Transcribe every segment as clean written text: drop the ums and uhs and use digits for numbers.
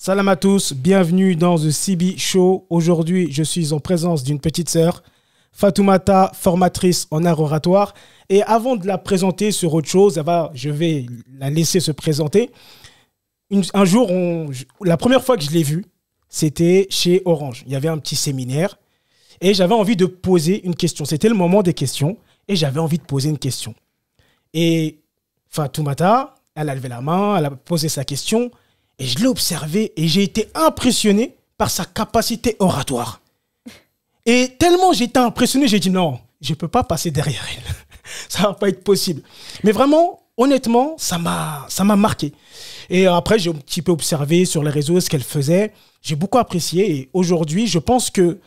Salam à tous, bienvenue dans The CB Show. Aujourd'hui, je suis en présence d'une petite sœur, Fatoumata, formatrice en art oratoire. Et avant de la présenter sur autre chose, je vais la laisser se présenter. Un jour, la première fois que je l'ai vue, c'était chez Orange. Il y avait un petit séminaire et j'avais envie de poser une question. C'était le moment des questions et j'avais envie de poser une question. Et Fatoumata, elle a levé la main, elle a posé sa question. Et je l'ai observé et j'ai été impressionné par sa capacité oratoire. Et tellement j'ai été impressionné, j'ai dit non, je ne peux pas passer derrière elle. Ça ne va pas être possible. Mais vraiment, honnêtement, ça m'a marqué. Et après, j'ai un petit peu observé sur les réseaux ce qu'elle faisait. J'ai beaucoup apprécié. Et aujourd'hui, je pense que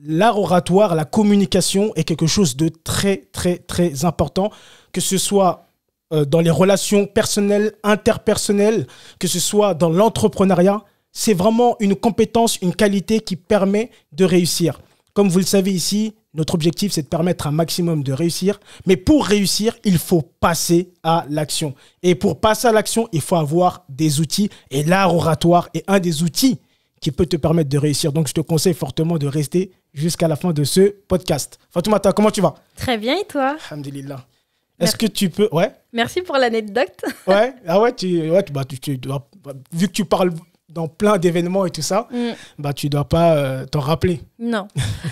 l'art oratoire, la communication est quelque chose de très, très, très important. Que ce soit dans les relations personnelles, interpersonnelles, que ce soit dans l'entrepreneuriat, c'est vraiment une compétence, une qualité qui permet de réussir. Comme vous le savez ici, notre objectif, c'est de permettre un maximum de réussir. Mais pour réussir, il faut passer à l'action. Et pour passer à l'action, il faut avoir des outils. Et l'art oratoire est un des outils qui peut te permettre de réussir. Donc, je te conseille fortement de rester jusqu'à la fin de ce podcast. Fatoumata, comment tu vas? Très bien, et toi? Alhamdulillah. Est-ce que tu peux... Ouais. Merci pour l'anecdote. Ouais. Ah ouais, vu que tu parles dans plein d'événements et tout ça, tu dois pas t'en rappeler. Non.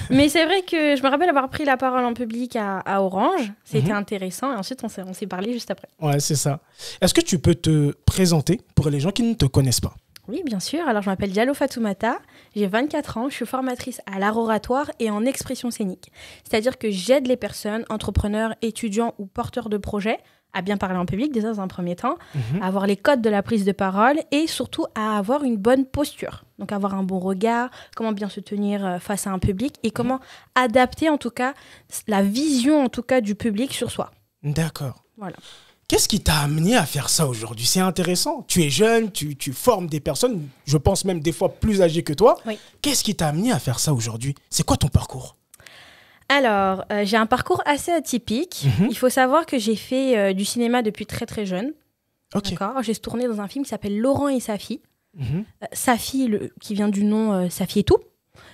Mais c'est vrai que je me rappelle avoir pris la parole en public à Orange. C'était intéressant. Et ensuite, on s'est parlé juste après. Ouais, c'est ça. Est-ce que tu peux te présenter pour les gens qui ne te connaissent pas? Oui, bien sûr. Alors, je m'appelle Diallo Fatoumata. J'ai 24 ans. Je suis formatrice à l'art oratoire et en expression scénique. C'est-à-dire que j'aide les personnes, entrepreneurs, étudiants ou porteurs de projets, à bien parler en public, déjà dans un premier temps, à avoir les codes de la prise de parole et surtout à avoir une bonne posture. Donc, avoir un bon regard, comment bien se tenir face à un public et comment adapter, en tout cas, la vision, en tout cas, du public sur soi. D'accord. Voilà. Qu'est-ce qui t'a amené à faire ça aujourd'hui? C'est intéressant. Tu es jeune, tu formes des personnes, je pense même des fois plus âgées que toi. Oui. Qu'est-ce qui t'a amené à faire ça aujourd'hui? C'est quoi ton parcours? Alors, j'ai un parcours assez atypique. Il faut savoir que j'ai fait du cinéma depuis très très jeune. Ok. D'accord. J'ai tourné dans un film qui s'appelle Laurent et Safi. Safi, qui vient du nom Safi et tout.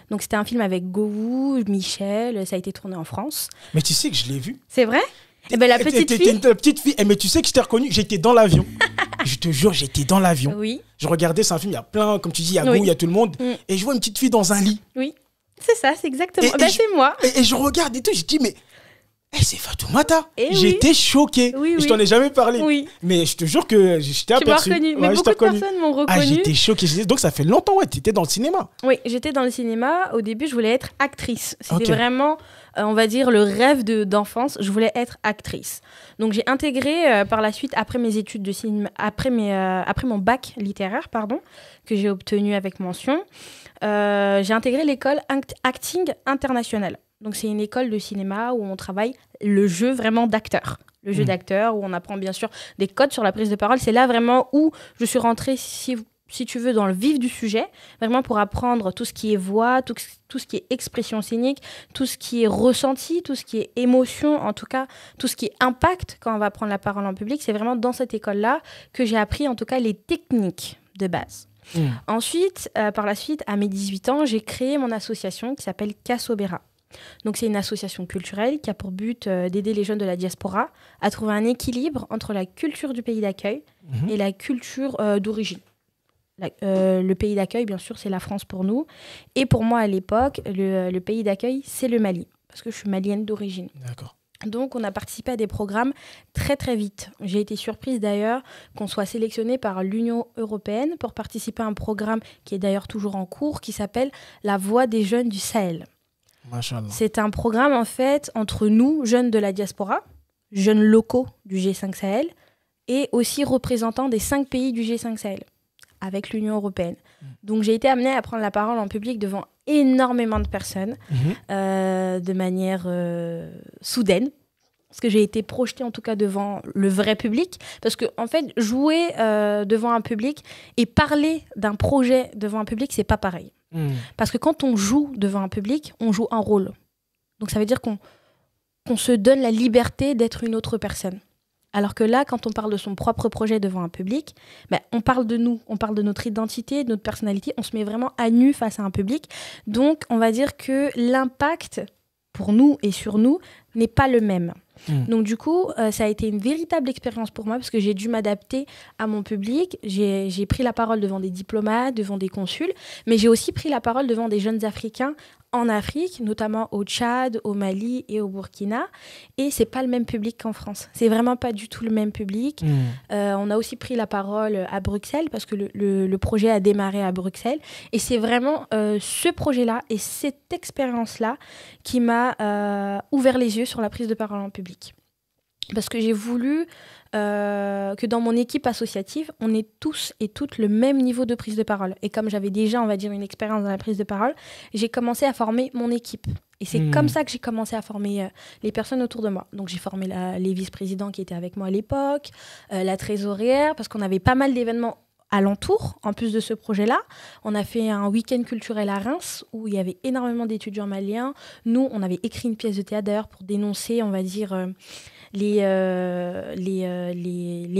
Donc, c'était un film avec Govou, Michel. Ça a été tourné en France. Mais tu sais que je l'ai vu. C'est vrai? Eh ben, la petite fille. T'es une petite fille. Mais tu sais que je t'ai reconnu, j'étais dans l'avion. Je te jure, j'étais dans l'avion. Oui. Je regardais, c'est un film, il y a plein, comme tu dis, il y a Gou, il y a tout le monde. Et je vois une petite fille dans un lit. Oui, c'est ça, c'est exactement. C'est moi. Et je regarde et tout, je dis, mais c'est Fatoumata. Et j'étais choqué. Oui, oui. Je t'en ai jamais parlé. Oui. Mais je te jure que je t'ai aperçu. Tu m'as reconnu. Mais beaucoup de personnes m'ont reconnu. Ah, j'étais choqué. Donc ça fait longtemps, ouais, tu étais dans le cinéma. Oui, j'étais dans le cinéma. Au début, je voulais être actrice. C'était vraiment, on va dire, le rêve d'enfance. Je voulais être actrice. Donc j'ai intégré par la suite, après mes études de cinéma, après mon bac littéraire, que j'ai obtenu avec mention, j'ai intégré l'école Acting International. Donc c'est une école de cinéma où on travaille le jeu vraiment d'acteur. Le jeu d'acteur, où on apprend bien sûr des codes sur la prise de parole. C'est là vraiment où je suis rentrée, si tu veux, dans le vif du sujet, vraiment pour apprendre tout ce qui est voix, tout ce qui est expression scénique, tout ce qui est ressenti, tout ce qui est émotion, en tout cas, tout ce qui est impact quand on va prendre la parole en public. C'est vraiment dans cette école-là que j'ai appris, en tout cas, les techniques de base. Ensuite, par la suite, à mes 18 ans, j'ai créé mon association qui s'appelle Casobera. Donc, c'est une association culturelle qui a pour but d'aider les jeunes de la diaspora à trouver un équilibre entre la culture du pays d'accueil et la culture d'origine. Le pays d'accueil, bien sûr, c'est la France pour nous. Et pour moi, à l'époque, le pays d'accueil, c'est le Mali, parce que je suis malienne d'origine. D'accord. Donc, on a participé à des programmes très, très vite. J'ai été surprise, d'ailleurs, qu'on soit sélectionné par l'Union européenne pour participer à un programme qui est d'ailleurs toujours en cours, qui s'appelle La Voix des jeunes du Sahel. Machallah. C'est un programme, en fait, entre nous, jeunes de la diaspora, jeunes locaux du G5 Sahel, et aussi représentants des 5 pays du G5 Sahel, avec l'Union européenne. Donc, j'ai été amenée à prendre la parole en public devant énormément de personnes, de manière soudaine, parce que j'ai été projetée, en tout cas, devant le vrai public. Parce que, en fait, jouer devant un public et parler d'un projet devant un public, c'est pas pareil. Parce que quand on joue devant un public, on joue un rôle. Donc ça veut dire qu'on se donne la liberté d'être une autre personne. Alors que là, quand on parle de son propre projet devant un public, on parle de nous, on parle de notre identité, de notre personnalité, on se met vraiment à nu face à un public. Donc, on va dire que l'impact pour nous et sur nous n'est pas le même. Donc du coup, ça a été une véritable expérience pour moi parce que j'ai dû m'adapter à mon public. J'ai pris la parole devant des diplomates, devant des consuls, mais j'ai aussi pris la parole devant des jeunes Africains en Afrique, notamment au Tchad, au Mali et au Burkina. Et c'est pas le même public qu'en France. C'est vraiment pas du tout le même public. On a aussi pris la parole à Bruxelles parce que le projet a démarré à Bruxelles. Et c'est vraiment ce projet-là et cette expérience-là qui m'a ouvert les yeux sur la prise de parole en public. Parce que j'ai voulu que dans mon équipe associative, on ait tous et toutes le même niveau de prise de parole. Et comme j'avais déjà, on va dire, une expérience dans la prise de parole, j'ai commencé à former mon équipe. Et c'est comme ça que j'ai commencé à former les personnes autour de moi. Donc j'ai formé les vice-présidents qui étaient avec moi à l'époque, la trésorière, parce qu'on avait pas mal d'événements alentour, en plus de ce projet-là. On a fait un week-end culturel à Reims où il y avait énormément d'étudiants maliens. Nous, on avait écrit une pièce de théâtre d'ailleurs pour dénoncer, on va dire, les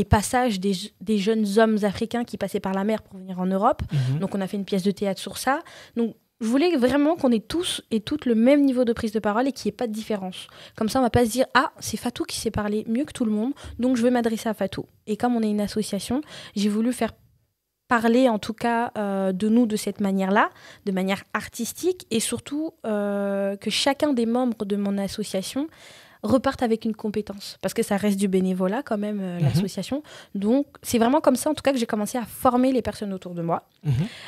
passages des jeunes hommes africains qui passaient par la mer pour venir en Europe. Donc, on a fait une pièce de théâtre sur ça. Donc, je voulais vraiment qu'on ait tous et toutes le même niveau de prise de parole et qu'il n'y ait pas de différence. Comme ça, on ne va pas se dire « Ah, c'est Fatou qui sait parler mieux que tout le monde, donc je vais m'adresser à Fatou ». Et comme on est une association, j'ai voulu faire parler en tout cas de nous de cette manière-là, de manière artistique, et surtout que chacun des membres de mon association repartent avec une compétence. Parce que ça reste du bénévolat quand même, l'association. Donc, c'est vraiment comme ça, en tout cas, que j'ai commencé à former les personnes autour de moi.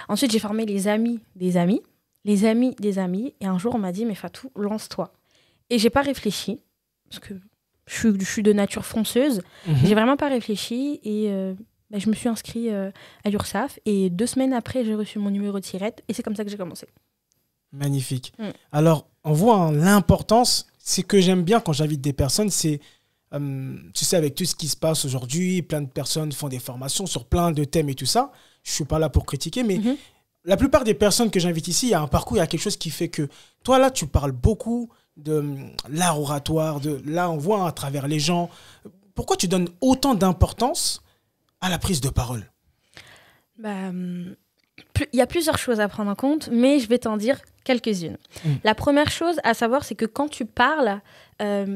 Ensuite, j'ai formé les amis des amis, les amis des amis. Et un jour, on m'a dit, mais Fatou, lance-toi. Et j'ai pas réfléchi, parce que je suis de nature fonceuse. J'ai vraiment pas réfléchi et je me suis inscrite à l'URSSAF. Et 2 semaines après, j'ai reçu mon numéro de SIRET. Et c'est comme ça que j'ai commencé. Magnifique. Alors, on voit l'importance. Ce que j'aime bien quand j'invite des personnes, c'est, tu sais, avec tout ce qui se passe aujourd'hui, plein de personnes font des formations sur plein de thèmes et tout ça. Je ne suis pas là pour critiquer, mais la plupart des personnes que j'invite ici, il y a un parcours, il y a quelque chose qui fait que toi, là, tu parles beaucoup de l'art oratoire, là, on voit à travers les gens. Pourquoi tu donnes autant d'importance à la prise de parole? Il y a plusieurs choses à prendre en compte, mais je vais t'en dire quelques-unes. La première chose à savoir, c'est que quand tu parles,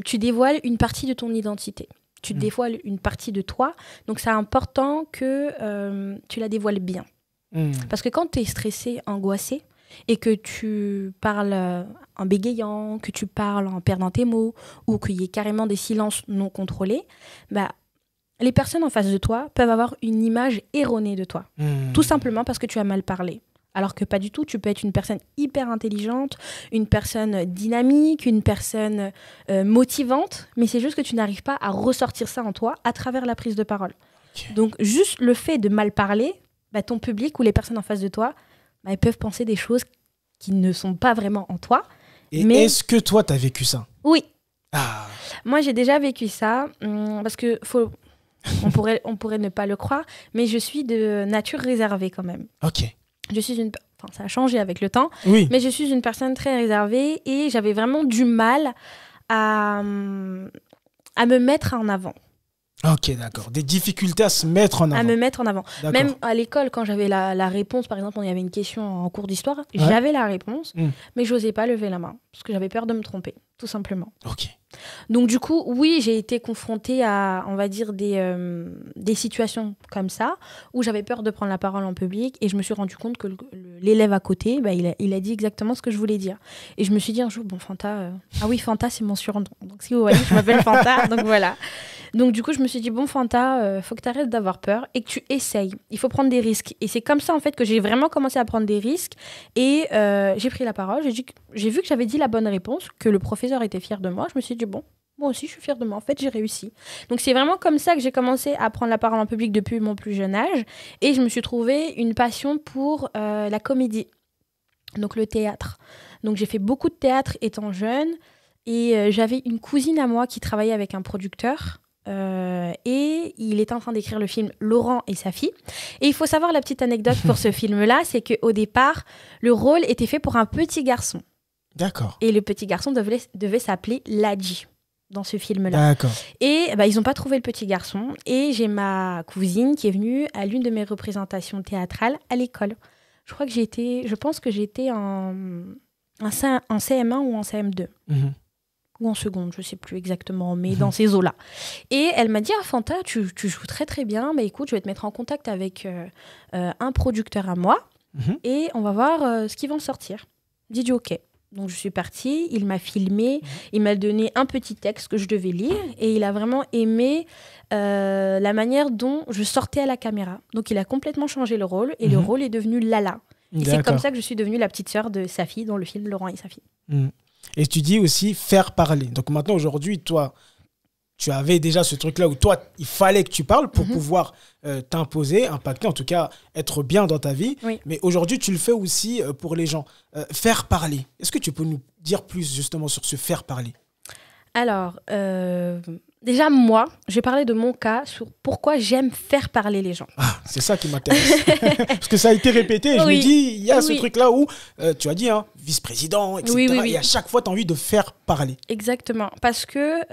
tu dévoiles une partie de ton identité. Tu dévoiles une partie de toi. Donc, c'est important que tu la dévoiles bien. Parce que quand tu es stressé, angoissé, et que tu parles en bégayant, que tu parles en perdant tes mots, ou qu'il y ait carrément des silences non contrôlés, les personnes en face de toi peuvent avoir une image erronée de toi. Tout simplement parce que tu as mal parlé. Alors que pas du tout, tu peux être une personne hyper intelligente, une personne dynamique, une personne motivante, mais c'est juste que tu n'arrives pas à ressortir ça en toi à travers la prise de parole. Okay. Donc, juste le fait de mal parler, ton public ou les personnes en face de toi, ils peuvent penser des choses qui ne sont pas vraiment en toi. Et est-ce que toi, tu as vécu ça? Oui. Moi, j'ai déjà vécu ça, parce que on pourrait ne pas le croire, mais je suis de nature réservée quand même. Ok. Ça a changé avec le temps, mais je suis une personne très réservée et j'avais vraiment du mal à me mettre en avant. Ok, d'accord. Des difficultés à se mettre en avant. À me mettre en avant. Même à l'école, quand j'avais la réponse, par exemple, il y avait une question en cours d'histoire, j'avais la réponse, mais je n'osais pas lever la main parce que j'avais peur de me tromper, tout simplement. Ok. Donc du coup, oui, j'ai été confrontée à, on va dire, des situations comme ça, où j'avais peur de prendre la parole en public, et je me suis rendu compte que l'élève à côté, il a dit exactement ce que je voulais dire. Et je me suis dit un jour, Fanta, Fanta, c'est mon surnom. Donc si vous voyez, je m'appelle Fanta, donc voilà. Donc du coup, je me suis dit, Fanta, faut que tu arrêtes d'avoir peur et que tu essayes. Il faut prendre des risques. Et c'est comme ça, en fait, que j'ai vraiment commencé à prendre des risques. Et j'ai pris la parole. J'ai vu que j'avais dit la bonne réponse, que le professeur était fier de moi. Je me suis dit, moi aussi, je suis fière de moi. En fait, j'ai réussi. Donc, c'est vraiment comme ça que j'ai commencé à prendre la parole en public depuis mon plus jeune âge. Et je me suis trouvé une passion pour la comédie, donc le théâtre. Donc, j'ai fait beaucoup de théâtre étant jeune. Et j'avais une cousine à moi qui travaillait avec un producteur. Et il était en train d'écrire le film Laurent et sa fille. Et il faut savoir la petite anecdote pour ce film-là, c'est qu'au départ, le rôle était fait pour un petit garçon. D'accord. Et le petit garçon devait s'appeler Ladji. dans ce film-là. D'accord. Et ils n'ont pas trouvé le petit garçon. Et j'ai ma cousine qui est venue à l'une de mes représentations théâtrales à l'école. Je pense que j'étais en CM1 ou en CM2. Ou en seconde, je ne sais plus exactement, mais dans ces eaux-là. Et elle m'a dit, Fanta, tu joues très très bien, mais écoute, je vais te mettre en contact avec un producteur à moi, et on va voir ce qui va en sortir. J'ai dit, ok. Donc je suis partie, il m'a filmé, il m'a donné un petit texte que je devais lire, et il a vraiment aimé la manière dont je sortais à la caméra. Donc il a complètement changé le rôle, et le rôle est devenu Lala. Et c'est comme ça que je suis devenue la petite sœur de Safi dans le film Laurent et Safi. Et tu dis aussi faire parler. Donc maintenant, aujourd'hui, toi, tu avais déjà ce truc-là où toi, il fallait que tu parles pour pouvoir t'imposer, impacter, en tout cas, être bien dans ta vie. Oui. Mais aujourd'hui, tu le fais aussi pour les gens. Faire parler. Est-ce que tu peux nous dire plus justement sur ce faire parler ? Alors, déjà, moi, je vais parler de mon cas sur pourquoi j'aime faire parler les gens. Ah, c'est ça qui m'intéresse. Parce que ça a été répété. Et je me dis, il y a ce truc-là où, tu as dit, vice-président, etc. Oui. Et à chaque fois, tu as envie de faire parler. Exactement. Parce que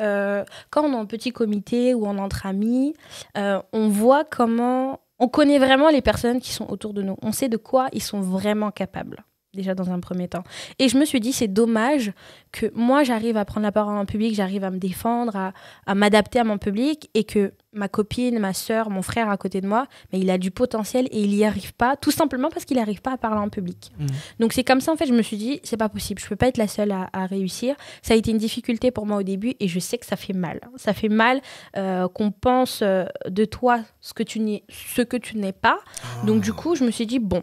quand on est en petit comité ou on est entre amis, on voit comment... On connaît vraiment les personnes qui sont autour de nous. On sait de quoi ils sont vraiment capables. Déjà dans un premier temps. Et je me suis dit, c'est dommage que moi, j'arrive à prendre la parole en public, j'arrive à me défendre, à m'adapter à mon public, et que ma copine, ma sœur, mon frère à côté de moi, mais il a du potentiel et il n'y arrive pas, tout simplement parce qu'il n'arrive pas à parler en public. Donc c'est comme ça, en fait, je me suis dit, c'est pas possible, je peux pas être la seule à réussir. Ça a été une difficulté pour moi au début, et je sais que ça fait mal. Ça fait mal qu'on pense de toi ce que tu n'es pas. Donc du coup, je me suis dit, bon,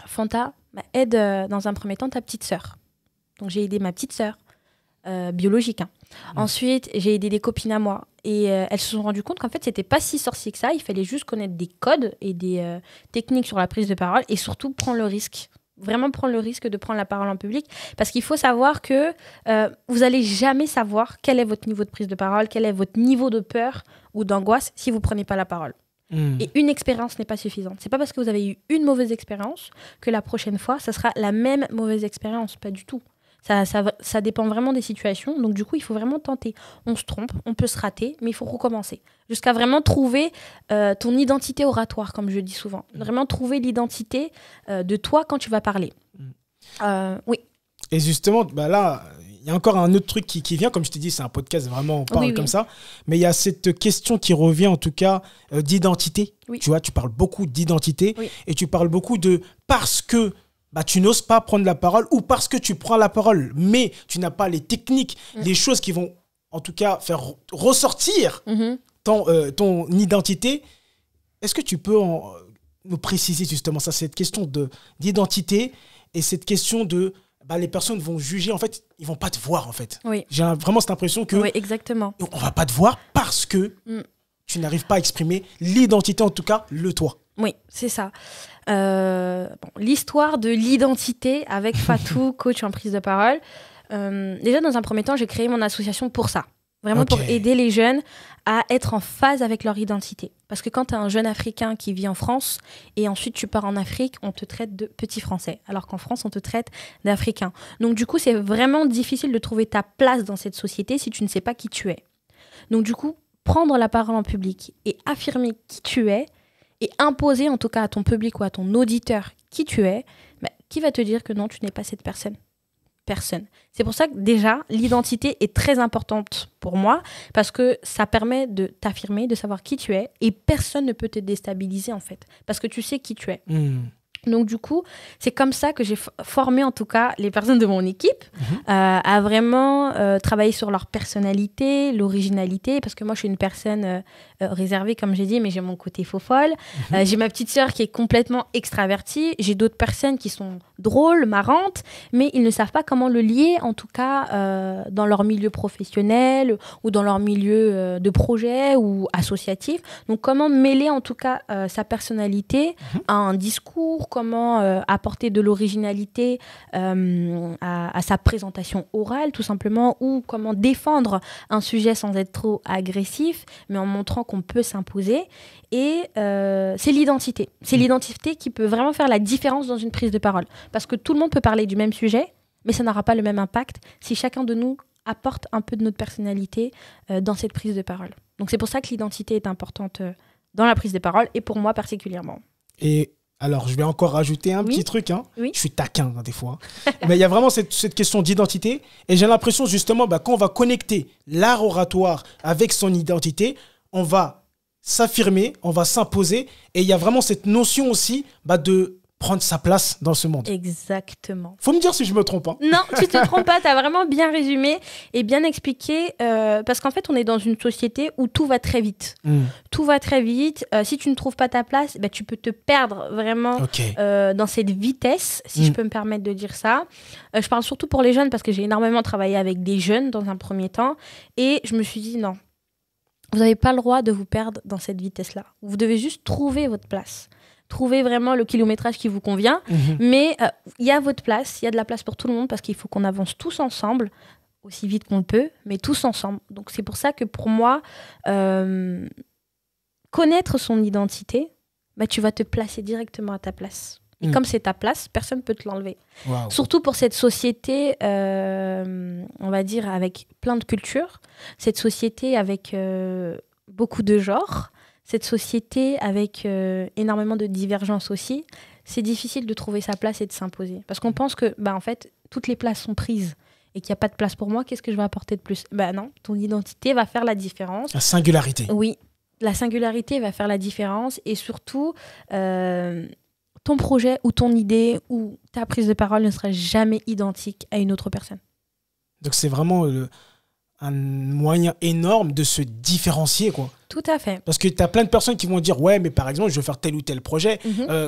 Fanta, aide dans un premier temps ta petite sœur. Donc j'ai aidé ma petite sœur biologique. Ensuite, j'ai aidé des copines à moi, et elles se sont rendues compte qu'en fait, c'était pas si sorcier que ça. Il fallait juste connaître des codes et des techniques sur la prise de parole, et surtout prendre le risque. Vraiment prendre le risque de prendre la parole en public, parce qu'il faut savoir que vous allez jamais savoir quel est votre niveau de prise de parole, quel est votre niveau de peur ou d'angoisse si vous prenez pas la parole. Et une expérience n'est pas suffisante. C'est pas parce que vous avez eu une mauvaise expérience que la prochaine fois, ça sera la même mauvaise expérience. Pas du tout. Ça dépend vraiment des situations. Donc du coup, il faut vraiment tenter. On se trompe, on peut se rater, mais il faut recommencer. Jusqu'à vraiment trouver ton identité oratoire, comme je dis souvent. Vraiment trouver l'identité de toi quand tu vas parler. Oui. Et justement, là... Il y a encore un autre truc qui vient, comme je t'ai dit, c'est un podcast, vraiment, on parle comme ça. Mais il y a cette question qui revient, en tout cas, d'identité. Oui. Tu vois, tu parles beaucoup d'identité, et tu parles beaucoup de parce que tu n'oses pas prendre la parole, ou parce que tu prends la parole, mais tu n'as pas les techniques, les choses qui vont, en tout cas, faire ressortir ton identité. Est-ce que tu peux nous préciser justement ça, cette question d'identité et cette question de... les personnes vont juger, en fait, ils vont pas te voir, en fait. Oui. J'ai vraiment cette impression que... Oui, exactement. On va pas te voir parce que tu n'arrives pas à exprimer l'identité, en tout cas, le toi. Oui, c'est ça. L'histoire de l'identité avec Fatou, coach en prise de parole. Déjà, dans un premier temps, j'ai créé mon association pour ça. Vraiment pour aider les jeunes à être en phase avec leur identité. Parce que quand tu es un jeune Africain qui vit en France et ensuite tu pars en Afrique, on te traite de petit Français. Alors qu'en France, on te traite d'Africain. Donc du coup, c'est vraiment difficile de trouver ta place dans cette société si tu ne sais pas qui tu es. Donc du coup, prendre la parole en public et affirmer qui tu es et imposer en tout cas à ton public ou à ton auditeur qui tu es, qui va te dire que non, tu n'es pas cette personne ? Personne. C'est pour ça que déjà, l'identité est très importante pour moi, parce que ça permet de t'affirmer, de savoir qui tu es, et personne ne peut te déstabiliser en fait, parce que tu sais qui tu es. Donc du coup, c'est comme ça que j'ai formé en tout cas les personnes de mon équipe à vraiment travailler sur leur personnalité, l'originalité, parce que moi je suis une personne réservée comme j'ai dit, mais j'ai mon côté faux-folle. J'ai ma petite sœur qui est complètement extravertie, j'ai d'autres personnes qui sont drôles, marrantes, mais ils ne savent pas comment le lier en tout cas dans leur milieu professionnel ou dans leur milieu de projet ou associatif. Donc comment mêler en tout cas sa personnalité à un discours, comment apporter de l'originalité à sa présentation orale, tout simplement, ou comment défendre un sujet sans être trop agressif, mais en montrant qu'on peut s'imposer. Et c'est l'identité. C'est l'identité qui peut vraiment faire la différence dans une prise de parole. Parce que tout le monde peut parler du même sujet, mais ça n'aura pas le même impact si chacun de nous apporte un peu de notre personnalité dans cette prise de parole. Donc c'est pour ça que l'identité est importante dans la prise de parole et pour moi particulièrement. Et alors, je vais encore rajouter un petit truc. Je suis taquin des fois. Mais il y a vraiment cette question d'identité. Et j'ai l'impression justement, quand on va connecter l'art oratoire avec son identité, on va s'affirmer, on va s'imposer. Et il y a vraiment cette notion aussi de prendre sa place dans ce monde. Exactement. Faut me dire si je me trompe. Non, tu te trompes pas. Tu as vraiment bien résumé et bien expliqué. Parce qu'en fait, on est dans une société où tout va très vite. Tout va très vite. Si tu ne trouves pas ta place, tu peux te perdre vraiment dans cette vitesse, si je peux me permettre de dire ça. Je parle surtout pour les jeunes parce que j'ai énormément travaillé avec des jeunes dans un premier temps. Et je me suis dit non, vous n'avez pas le droit de vous perdre dans cette vitesse-là. Vous devez juste trouver votre place. Trouver vraiment le kilométrage qui vous convient. Mais il y a votre place, il y a de la place pour tout le monde parce qu'il faut qu'on avance tous ensemble, aussi vite qu'on le peut, mais tous ensemble. Donc c'est pour ça que pour moi, connaître son identité, tu vas te placer directement à ta place. Et comme c'est ta place, personne ne peut te l'enlever. Wow. Surtout pour cette société, on va dire, avec plein de cultures, cette société avec beaucoup de genres, cette société avec énormément de divergences aussi, c'est difficile de trouver sa place et de s'imposer. Parce qu'on pense que, en fait, toutes les places sont prises et qu'il n'y a pas de place pour moi, qu'est-ce que je vais apporter de plus ? Non, ton identité va faire la différence. La singularité. Oui, la singularité va faire la différence et surtout, ton projet ou ton idée ou ta prise de parole ne sera jamais identique à une autre personne. Donc c'est vraiment un moyen énorme de se différencier, quoi. Tout à fait. Parce que tu as plein de personnes qui vont dire ouais, mais par exemple, je veux faire tel ou tel projet,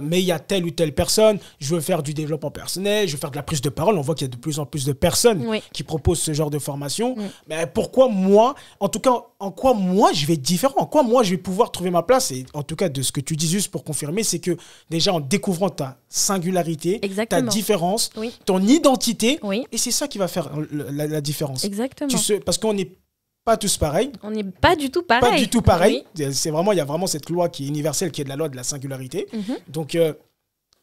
mais il y a telle ou telle personne, je veux faire du développement personnel, je veux faire de la prise de parole. On voit qu'il y a de plus en plus de personnes qui proposent ce genre de formation. Mais pourquoi moi, en tout cas, en quoi moi je vais être différent, en quoi moi je vais pouvoir trouver ma place? Et en tout cas, de ce que tu dis, juste pour confirmer, c'est que déjà en découvrant ta singularité, ta différence, ton identité, et c'est ça qui va faire la différence. Exactement. Parce qu'on est pas tous pareils. On n'est pas du tout pareil. Pas du tout pareil. C'est vraiment, il y a vraiment cette loi qui est universelle, qui est de la loi de la singularité. Donc, il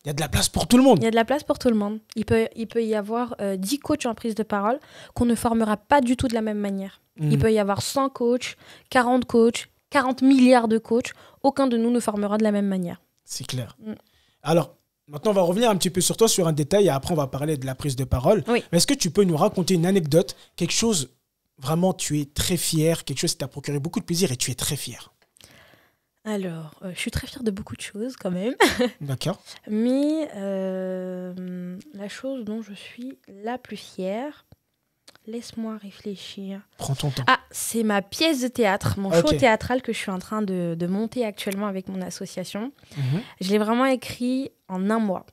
y a de la place pour tout le monde. Il y a de la place pour tout le monde. Il peut y avoir 10 coachs en prise de parole qu'on ne formera pas du tout de la même manière. Il peut y avoir 100 coachs, 40 milliards de coachs. Aucun de nous ne formera de la même manière. C'est clair. Alors, maintenant, on va revenir un petit peu sur toi, sur un détail, et après, on va parler de la prise de parole. Mais est-ce que tu peux nous raconter une anecdote, quelque chose... Vraiment, tu es très fier, quelque chose qui t'a procuré beaucoup de plaisir et tu es très fier. Alors, je suis très fière de beaucoup de choses quand même. D'accord. Mais la chose dont je suis la plus fière, laisse-moi réfléchir. Prends ton temps. Ah, c'est ma pièce de théâtre, mon show théâtral que je suis en train de monter actuellement avec mon association. Je l'ai vraiment écrit en 1 mois.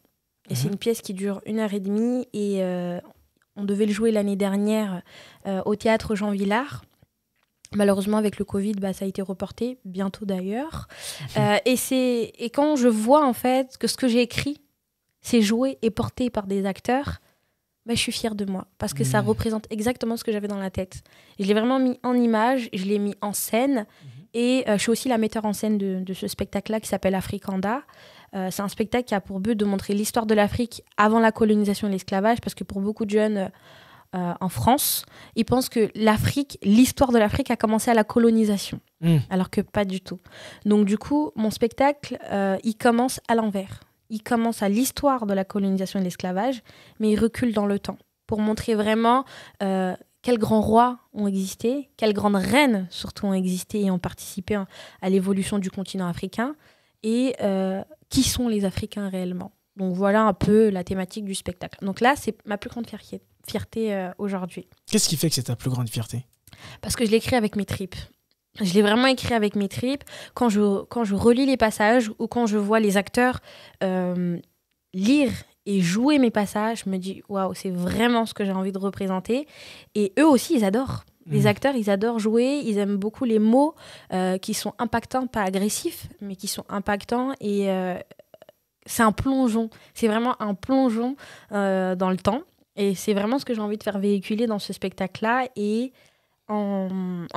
Et c'est une pièce qui dure 1h30 et... on devait le jouer l'année dernière au théâtre Jean Villard. Malheureusement, avec le Covid, ça a été reporté, bientôt d'ailleurs. Et quand je vois en fait que ce que j'ai écrit, c'est joué et porté par des acteurs, je suis fière de moi parce que ça représente exactement ce que j'avais dans la tête. Et je l'ai vraiment mis en image, je l'ai mis en scène. Et je suis aussi la metteur en scène de ce spectacle-là qui s'appelle Africanda. C'est un spectacle qui a pour but de montrer l'histoire de l'Afrique avant la colonisation et l'esclavage, parce que pour beaucoup de jeunes en France, ils pensent que l'histoire de l'Afrique a commencé à la colonisation, alors que pas du tout. Donc du coup, mon spectacle, il commence à l'envers. Il commence à l'histoire de la colonisation et l'esclavage, mais il recule dans le temps, pour montrer vraiment quels grands rois ont existé, quelles grandes reines surtout ont existé et ont participé à l'évolution du continent africain, et qui sont les Africains réellement. Donc voilà un peu la thématique du spectacle. Donc là, c'est ma plus grande fierté aujourd'hui. Qu'est-ce qui fait que c'est ta plus grande fierté ? Parce que je l'ai écrit avec mes tripes. Je l'ai vraiment écrit avec mes tripes. Quand je relis les passages ou quand je vois les acteurs lire et jouer mes passages, je me dis waouh, c'est vraiment ce que j'ai envie de représenter. Et eux aussi, ils adorent. Les acteurs, ils adorent jouer, ils aiment beaucoup les mots qui sont impactants, pas agressifs, mais qui sont impactants. Et c'est un plongeon. C'est vraiment un plongeon dans le temps. Et c'est vraiment ce que j'ai envie de faire véhiculer dans ce spectacle-là. Et en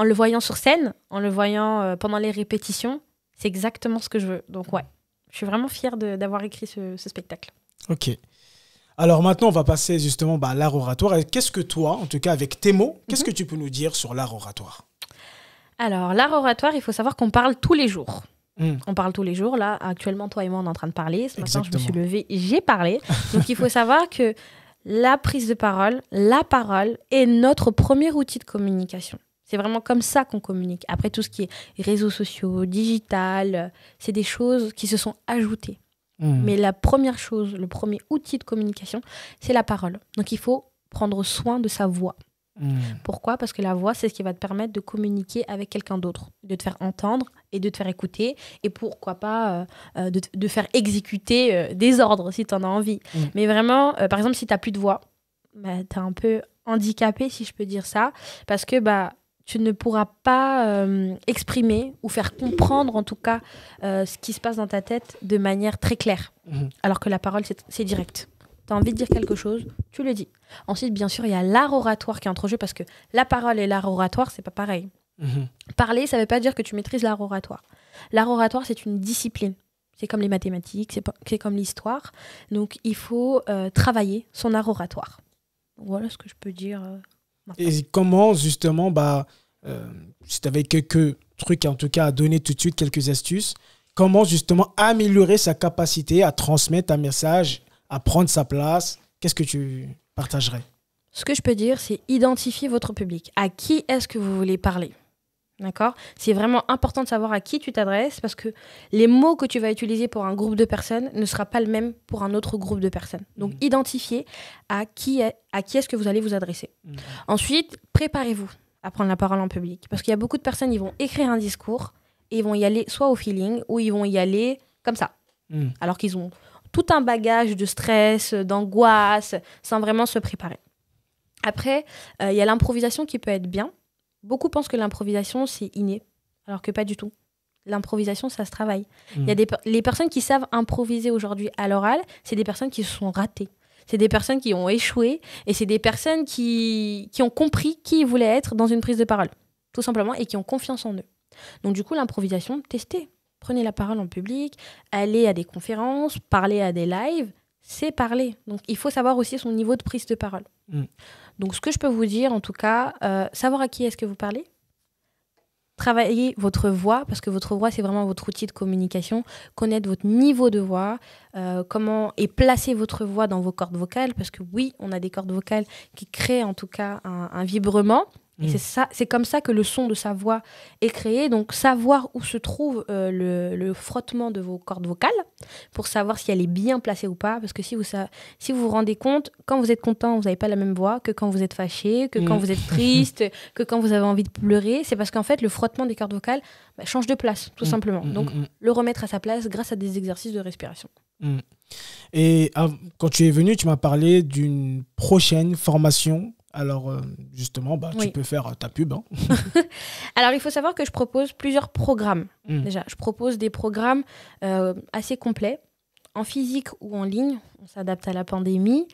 le voyant sur scène, en le voyant pendant les répétitions, c'est exactement ce que je veux. Donc ouais, je suis vraiment fière d'avoir écrit ce spectacle. Ok. Alors maintenant, on va passer justement à l'art oratoire. Et qu'est-ce que toi, en tout cas avec tes mots, qu'est-ce que tu peux nous dire sur l'art oratoire? Alors, l'art oratoire, il faut savoir qu'on parle tous les jours. On parle tous les jours. Là, actuellement, toi et moi, on est en train de parler. Ce matin, je me suis levée, j'ai parlé. Donc, il faut savoir que la prise de parole, la parole est notre premier outil de communication. C'est vraiment comme ça qu'on communique. Après, tout ce qui est réseaux sociaux, digital, c'est des choses qui se sont ajoutées. Mais la première chose, le premier outil de communication, c'est la parole. Donc, il faut prendre soin de sa voix. Pourquoi? Parce que la voix, c'est ce qui va te permettre de communiquer avec quelqu'un d'autre, de te faire entendre et de te faire écouter, et pourquoi pas de faire exécuter des ordres si tu en as envie. Mais vraiment, par exemple, si tu n'as plus de voix, tu es un peu handicapé, si je peux dire ça, parce que tu ne pourras pas exprimer ou faire comprendre en tout cas ce qui se passe dans ta tête de manière très claire. Alors que la parole, c'est direct. Tu as envie de dire quelque chose, tu le dis. Ensuite, bien sûr, il y a l'art oratoire qui entre en jeu parce que la parole et l'art oratoire, c'est pas pareil. Parler, ça ne veut pas dire que tu maîtrises l'art oratoire. L'art oratoire, c'est une discipline. C'est comme les mathématiques, c'est comme l'histoire. Donc, il faut travailler son art oratoire. Donc, voilà ce que je peux dire. Et comment, justement, si tu avais quelques trucs, en tout cas, à donner tout de suite, quelques astuces, comment, justement, améliorer sa capacité à transmettre un message, à prendre sa place? Qu'est-ce que tu partagerais? Ce que je peux dire, c'est identifier votre public. À qui est-ce que vous voulez parler? D'accord? C'est vraiment important de savoir à qui tu t'adresses parce que les mots que tu vas utiliser pour un groupe de personnes ne sera pas le même pour un autre groupe de personnes. Donc, identifiez à qui est-ce que vous allez vous adresser. Ensuite, préparez-vous à prendre la parole en public. Parce qu'il y a beaucoup de personnes, ils vont écrire un discours et ils vont y aller soit au feeling ou ils vont y aller comme ça. Alors qu'ils ont tout un bagage de stress, d'angoisse, sans vraiment se préparer. Après, il y a l'improvisation qui peut être bien. Beaucoup pensent que l'improvisation, c'est inné, alors que pas du tout. L'improvisation, ça se travaille. Il y a les personnes qui savent improviser aujourd'hui à l'oral, c'est des personnes qui se sont ratées. C'est des personnes qui ont échoué et c'est des personnes qui ont compris qui ils voulaient être dans une prise de parole, tout simplement, et qui ont confiance en eux. Donc du coup, l'improvisation, testez. Prenez la parole en public, allez à des conférences, parlez à des lives, c'est parler. Donc, il faut savoir aussi son niveau de prise de parole. Donc, ce que je peux vous dire, en tout cas, savoir à qui est-ce que vous parlez, travailler votre voix, parce que votre voix, c'est vraiment votre outil de communication, connaître votre niveau de voix, comment et placer votre voix dans vos cordes vocales, parce que oui, on a des cordes vocales qui créent en tout cas un vibrement. Et c'est comme ça que le son de sa voix est créé. Donc, savoir où se trouve le frottement de vos cordes vocales pour savoir si elle est bien placée ou pas. Parce que si vous vous rendez compte, quand vous êtes content, vous n'avez pas la même voix que quand vous êtes fâché, que quand vous êtes triste, que quand vous avez envie de pleurer. C'est parce qu'en fait, le frottement des cordes vocales change de place, tout simplement. Donc, le remettre à sa place grâce à des exercices de respiration. Et quand tu es venu, tu m'as parlé d'une prochaine formation. Alors, justement, oui. Tu peux faire ta pub. Hein. Alors, il faut savoir que je propose plusieurs programmes. Déjà, je propose des programmes assez complets, en physique ou en ligne. On s'adapte à la pandémie.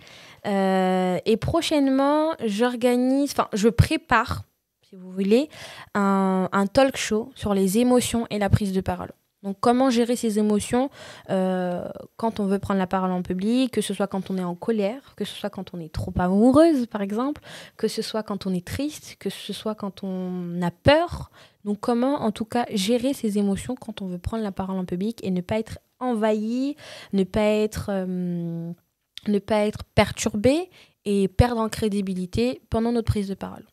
Et prochainement, je prépare, si vous voulez, un talk show sur les émotions et la prise de parole. Donc, comment gérer ses émotions quand on veut prendre la parole en public, que ce soit quand on est en colère, que ce soit quand on est trop amoureuse, par exemple, que ce soit quand on est triste, que ce soit quand on a peur. Donc, comment, en tout cas, gérer ses émotions quand on veut prendre la parole en public et ne pas être envahi, ne pas être perturbé et perdre en crédibilité pendant notre prise de parole.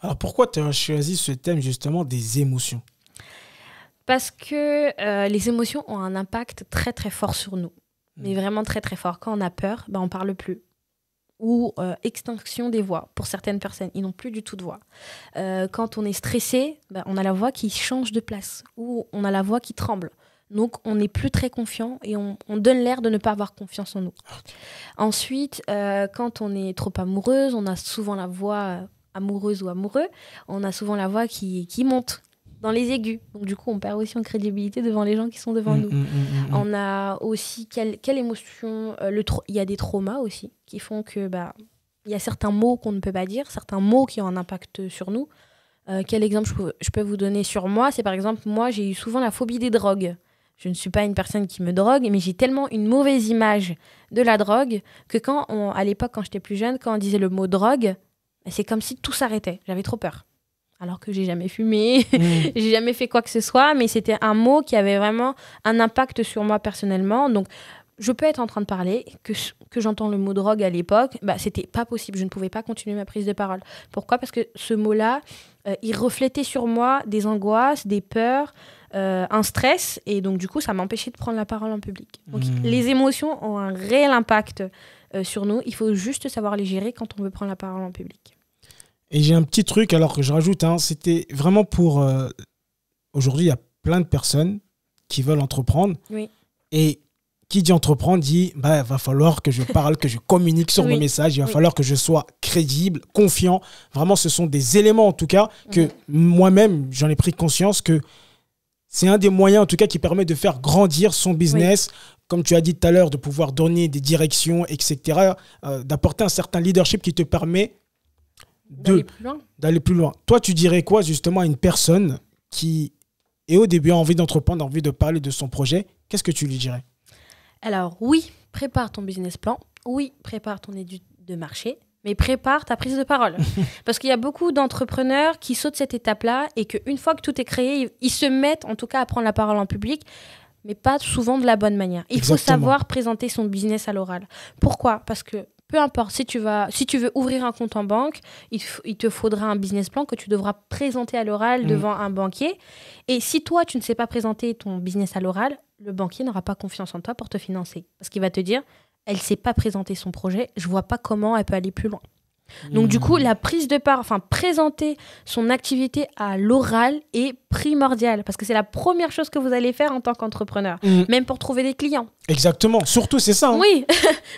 Alors, pourquoi tu as choisi ce thème, justement, des émotions ? Parce que les émotions ont un impact très très fort sur nous. Mais vraiment très très fort. Quand on a peur, on ne parle plus. Ou extinction des voix. Pour certaines personnes, ils n'ont plus du tout de voix. Quand on est stressé, on a la voix qui change de place. Ou on a la voix qui tremble. Donc on n'est plus très confiant et on donne l'air de ne pas avoir confiance en nous. Okay. Ensuite, quand on est trop amoureuse, on a souvent la voix amoureuse ou amoureux, on a souvent la voix qui monte dans les aigus. Donc, du coup, on perd aussi en crédibilité devant les gens qui sont devant nous. On a aussi quelle émotion... Il y a des traumas aussi qui font que il y a certains mots qu'on ne peut pas dire, certains mots qui ont un impact sur nous. Quel exemple je peux vous donner sur moi? C'est par exemple, moi, j'ai eu souvent la phobie des drogues. je ne suis pas une personne qui me drogue, mais j'ai tellement une mauvaise image de la drogue que à l'époque, quand j'étais plus jeune, quand on disait le mot drogue, c'est comme si tout s'arrêtait. J'avais trop peur. Alors que j'ai jamais fumé, j'ai jamais fait quoi que ce soit, mais c'était un mot qui avait vraiment un impact sur moi personnellement. Donc, je peux être en train de parler, que j'entends le mot drogue à l'époque, c'était pas possible. Je ne pouvais pas continuer ma prise de parole. Pourquoi ? Parce que ce mot-là, il reflétait sur moi des angoisses, des peurs, un stress, et donc du coup, ça m'empêchait de prendre la parole en public. Donc, les émotions ont un réel impact sur nous. Il faut juste savoir les gérer quand on veut prendre la parole en public. Et j'ai un petit truc, alors que je rajoute, c'était vraiment pour... aujourd'hui, il y a plein de personnes qui veulent entreprendre. Oui. Et qui dit entreprendre dit, il va falloir que je parle, que je communique sur mon message, il va falloir que je sois crédible, confiant. Vraiment, ce sont des éléments, en tout cas, que moi-même, j'en ai pris conscience que c'est un des moyens, en tout cas, qui permet de faire grandir son business. Comme tu as dit tout à l'heure, de pouvoir donner des directions, etc. D'apporter un certain leadership qui te permet d'aller plus loin. Toi, tu dirais quoi justement à une personne qui est au début a envie d'entreprendre, a envie de parler de son projet? Qu'est-ce que tu lui dirais? Alors oui, prépare ton business plan. Oui, prépare ton étude de marché. Mais prépare ta prise de parole. Parce qu'il y a beaucoup d'entrepreneurs qui sautent cette étape-là et qu'une fois que tout est créé, ils se mettent en tout cas à prendre la parole en public, mais pas souvent de la bonne manière. Il faut savoir présenter son business à l'oral. Pourquoi ? Parce que peu importe, si tu veux ouvrir un compte en banque, il te faudra un business plan que tu devras présenter à l'oral devant un banquier. Et si toi, tu ne sais pas présenter ton business à l'oral, le banquier n'aura pas confiance en toi pour te financer. Parce qu'il va te dire, elle ne sait pas présenter son projet, je ne vois pas comment elle peut aller plus loin. Donc du coup, la prise de part, présenter son activité à l'oral est primordiale parce que c'est la première chose que vous allez faire en tant qu'entrepreneur, même pour trouver des clients. Exactement, surtout c'est ça. Oui,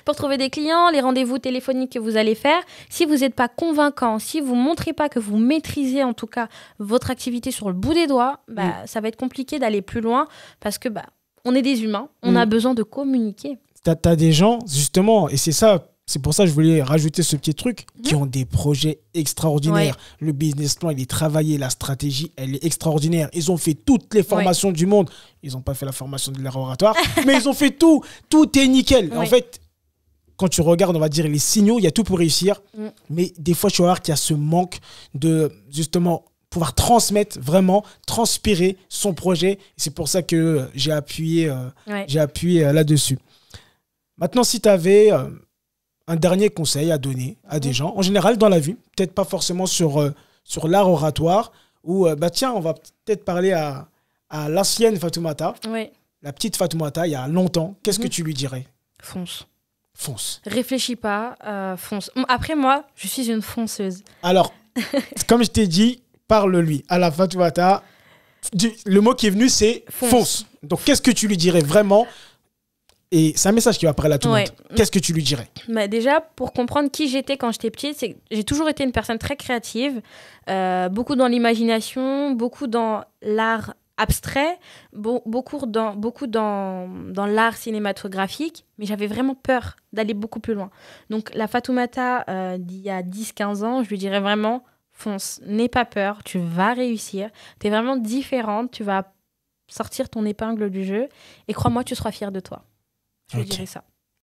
pour trouver des clients, les rendez-vous téléphoniques que vous allez faire, si vous n'êtes pas convaincant, si vous ne montrez pas que vous maîtrisez en tout cas votre activité sur le bout des doigts, ça va être compliqué d'aller plus loin parce que on est des humains, on a besoin de communiquer. T'as des gens, justement, et c'est pour ça que je voulais rajouter ce petit truc, qui ont des projets extraordinaires. Ouais. Le business plan, il est travaillé, la stratégie, elle est extraordinaire. Ils ont fait toutes les formations du monde. Ils n'ont pas fait la formation de l'art oratoire, mais ils ont fait tout. Tout est nickel. En fait, quand tu regardes, on va dire, les signaux, il y a tout pour réussir. Mais des fois, tu vas voir qu'il y a ce manque de, justement, pouvoir transmettre, vraiment, transpirer son projet. C'est pour ça que j'ai appuyé là-dessus. Maintenant, si tu avais un dernier conseil à donner à des gens, en général dans la vie, peut-être pas forcément sur l'art oratoire, ou tiens, on va peut-être parler à l'ancienne Fatoumata, la petite Fatoumata, il y a longtemps, qu'est-ce que tu lui dirais? Fonce. Réfléchis pas, fonce. Après, moi, je suis une fonceuse. Alors, comme je t'ai dit, parle-lui à la Fatoumata. Le mot qui est venu, c'est fonce. Donc, qu'est-ce que tu lui dirais vraiment? Et c'est un message qui va parler à tout le monde. Qu'est-ce que tu lui dirais? Déjà, pour comprendre qui j'étais quand j'étais petite, j'ai toujours été une personne très créative, beaucoup dans l'imagination, beaucoup dans l'art abstrait, beaucoup dans l'art cinématographique, mais j'avais vraiment peur d'aller beaucoup plus loin. Donc la Fatoumata d'il y a 10-15 ans, je lui dirais vraiment, fonce, n'aie pas peur, tu vas réussir, tu es vraiment différente, tu vas sortir ton épingle du jeu, et crois-moi, tu seras fière de toi. Je dirais ça.